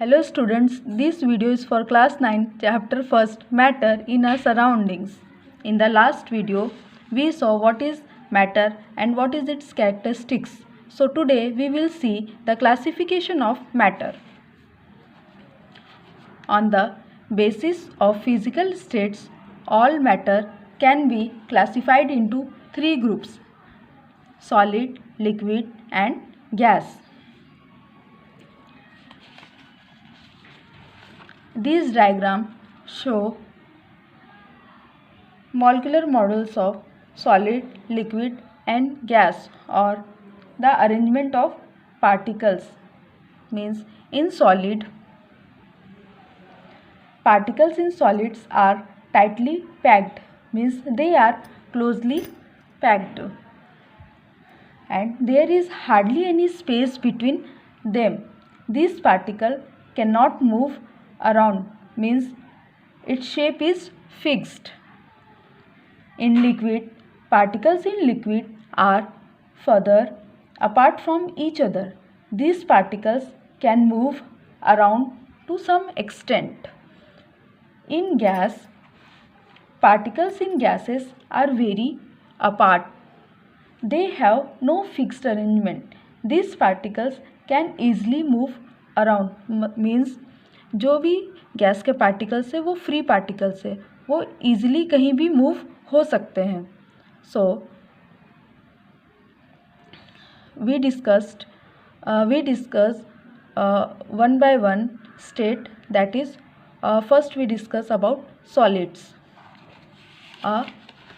Hello students, this video is for class 9 chapter 1st matter in our surroundings. In the last video, we saw what is matter and what is its characteristics. So today we will see the classification of matter. On the basis of physical states, all matter can be classified into three groups: solid, liquid and gas. These diagrams show molecular models of solid, liquid and gas, or the arrangement of particles. Means in solid, particles in solids are tightly packed, means they are closely packed and there is hardly any space between them. This particle cannot move around, means its shape is fixed. In liquid, particles in liquid are further apart from each other. These particles can move around to some extent. In gas, particles in gases are very apart. They have no fixed arrangement. These particles can easily move around, means जो भी gas के particles है वो free particles है, वो easily कहीं भी move हो सकते हैं. So we discuss one by one state, that is first we discuss about solids. A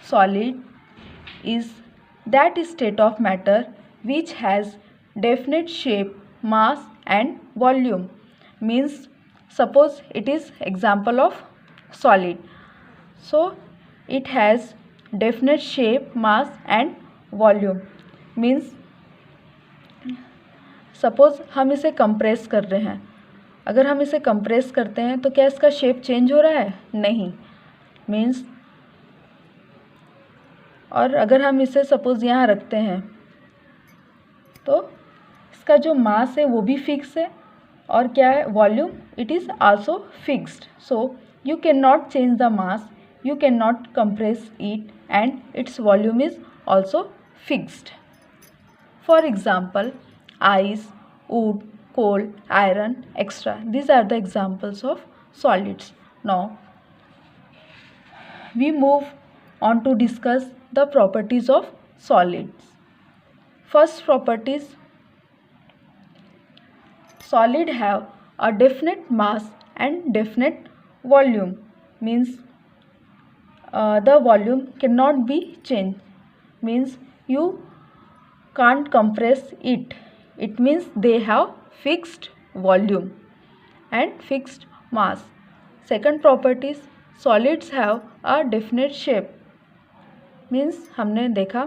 solid is that state of matter which has definite shape, mass and volume. Means suppose it is example of solid, so it has definite shape, mass and volume. Means suppose हम इसे compress कर रहे हैं. अगर हम इसे compress करते हैं तो क्या इसका शेप चेंज हो रहा है? नहीं. मीन्स और अगर हम इसे सपोज यहाँ रखते हैं तो इसका जो मास है वो भी फिक्स है और क्या है, volume, it is also fixed. So you can not change the mass, you can not compress it and its volume is also fixed. For example ice, wood, coal, iron extra, these are the examples of solids. Now we move on to discuss the properties of solids. First properties: solid have a definite mass and definite volume. Means the volume cannot be changed. Means you can't compress it. It means they have fixed volume and fixed mass. Second properties: solids have a definite shape. Means हमने देखा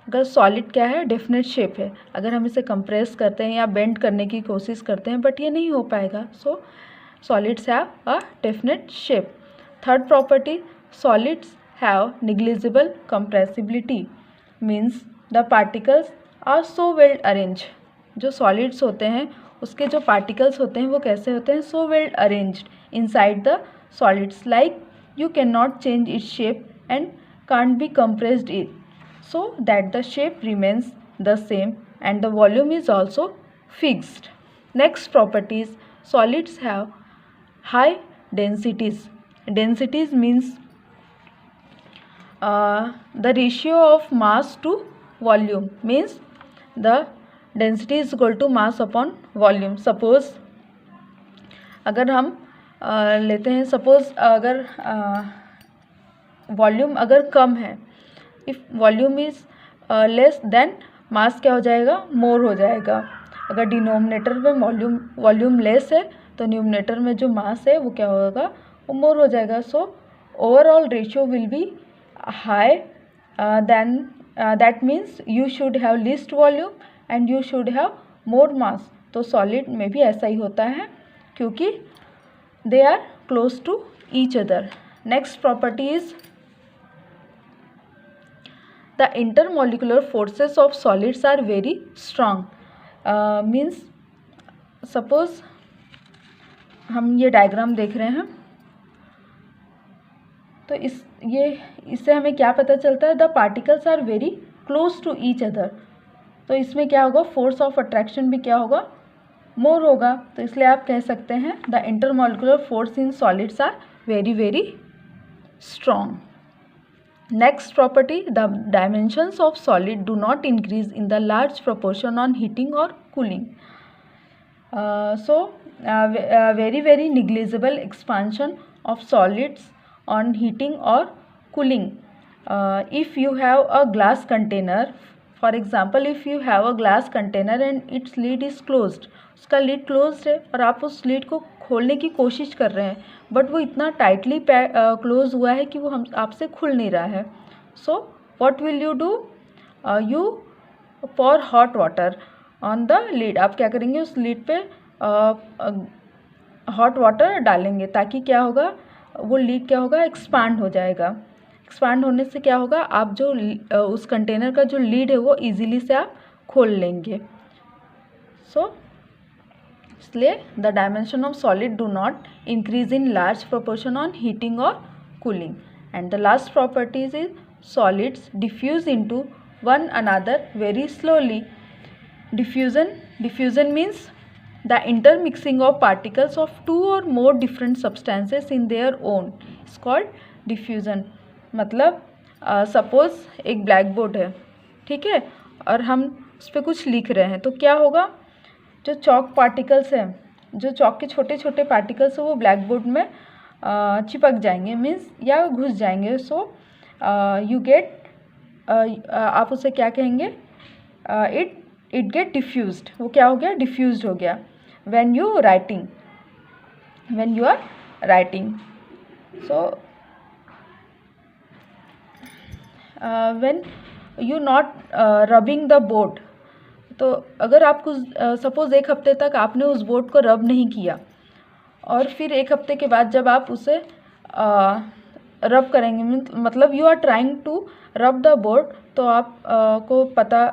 अगर solid क्या है, definite shape है. अगर हम इसे compress करते हैं या बेंड करने की कोशिश करते हैं बट ये नहीं हो पाएगा. So solids have a definite shape. Third property: solids have negligible compressibility. Means the particles are so well arrange. जो सॉलिड्स होते हैं उसके जो पार्टिकल्स होते हैं वो कैसे होते हैं, so well arranged inside the solids, like you cannot change its shape and can't be compressed it, so that the shape remains the same and the volume is also fixed. Next properties: solids have high densities. Densities means the ratio of mass to volume. Means the density is equal to mass upon volume. Suppose अगर हम लेते हैं, suppose अगर volume अगर कम है, if volume is less than mass क्या हो जाएगा, मोर हो जाएगा. अगर डिनोमिनेटर में वॉल्यूम लेस है तो न्यूमिनेटर में जो मास है वो क्या होगा, वो मोर हो जाएगा. So overall ratio will be high then, that means you should have least volume and you should have more mass. तो सॉलिड में भी ऐसा ही होता है क्योंकि they are close to each other. Next property is the intermolecular forces of solids are very strong. Means suppose हम ये diagram देख रहे हैं, तो इससे हमें क्या पता चलता है, the particles are very close to each other. तो इसमें क्या होगा, फोर्स ऑफ अट्रैक्शन भी क्या होगा, मोर होगा। तो इसलिए आप कह सकते हैं the intermolecular force in solids are very very strong. Next property, the dimensions of solid do not increase in the large proportion on heating और cooling. very very negligible expansion of solids on heating or cooling. If you have a glass container, for example if you have a glass container and its lid is closed, उसका lid closed है और आप उस lid को खोलने की कोशिश कर रहे हैं, बट वो इतना टाइटली क्लोज हुआ है कि वो हम आपसे खुल नहीं रहा है। So what will you do, you pour hot water on the lead. आप क्या करेंगे, उस लीड पे हॉट वाटर डालेंगे, ताकि क्या होगा, वो लीड क्या होगा, एक्सपांड हो जाएगा। एक्सपांड होने से क्या होगा, आप जो उस कंटेनर का जो लीड है वो इजीली से आप खोल लेंगे। सो इसलिए the dimension of solid do not increase in large proportion on heating और cooling. And the last properties is solids diffuse into one another very slowly. Diffusion means the intermixing of particles of two or more different substances in their own is called diffusion। मतलब suppose एक black board है, ठीक है, और हम उस पर कुछ लिख रहे हैं, तो क्या होगा, जो चॉक पार्टिकल्स हैं, जो चॉक के छोटे छोटे पार्टिकल्स हैं वो ब्लैक बोर्ड में चिपक जाएंगे, मीन्स या घुस जाएंगे। सो यू गेट, आप उसे क्या कहेंगे, इट गेट डिफ्यूज्ड। वो क्या हो गया, डिफ्यूज्ड हो गया। When you are writing, so when you not rubbing the board, तो अगर आप कुछ सपोज एक हफ्ते तक आपने उस बोर्ड को रब नहीं किया, और फिर एक हफ्ते के बाद जब आप उसे रब करेंगे, मतलब you are trying to rub the board, तो आप को पता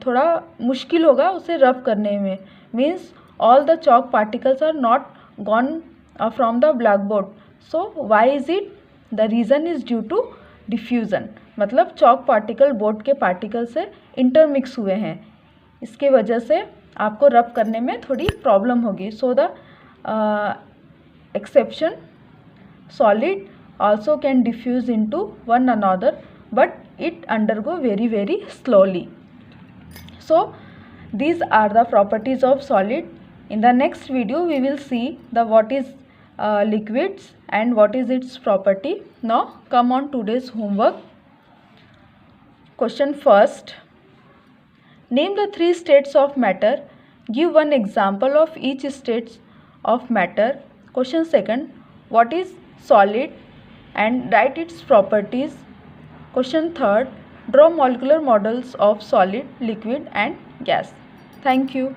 थोड़ा मुश्किल होगा उसे रब करने में। Means all the chalk particles are not gone from the black board. So why is it, the reason is due to diffusion. मतलब चॉक पार्टिकल बोर्ड के पार्टिकल से इंटरमिक्स हुए हैं, इसके वजह से आपको रब करने में थोड़ी प्रॉब्लम होगी। So the exception, solid also can diffuse into one another, but it undergo very very slowly. So these are the properties of solid. In the next video we will see the what is liquids and what is its property. Now come on today's homework. Question first, name the three states of matter, give one example of each state of matter. Question second, what is solid and write its properties. Question third, draw molecular models of solid, liquid and gas. Thank you.